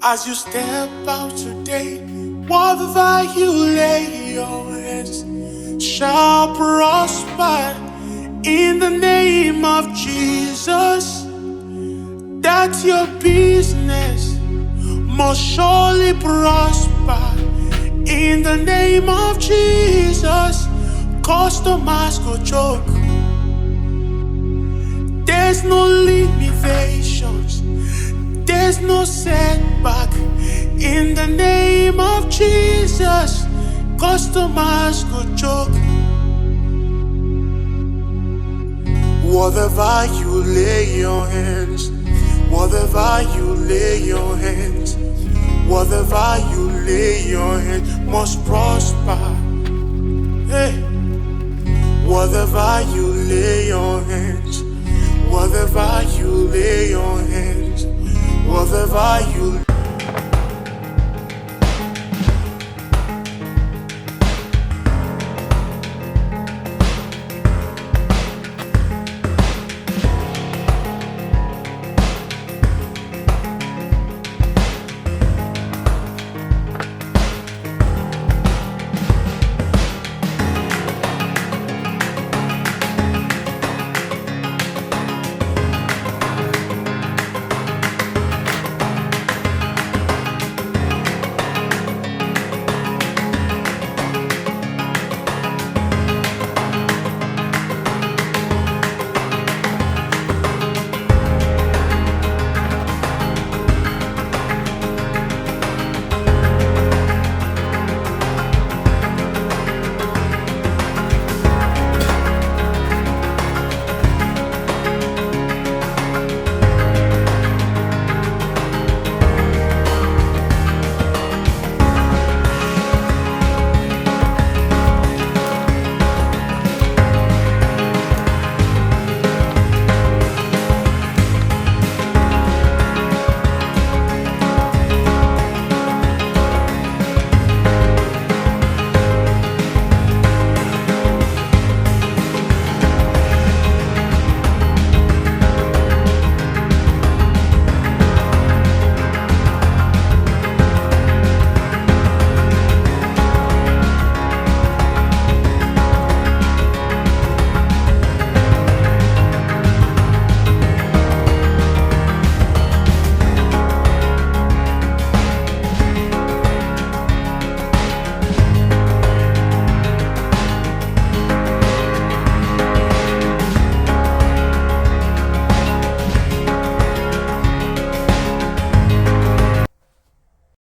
As you step out today, whatever you lay your hands shall prosper in the name of Jesus. That your business must surely prosper in the name of Jesus. Customers go choke. There's no limitations. There's no setback in the name of Jesus. Customers go choke. Whatever you lay your hands, whatever you lay your hands, whatever you lay your hands must prosper. Hey. Whatever you lay your hands, whatever you lay your hands, whatever you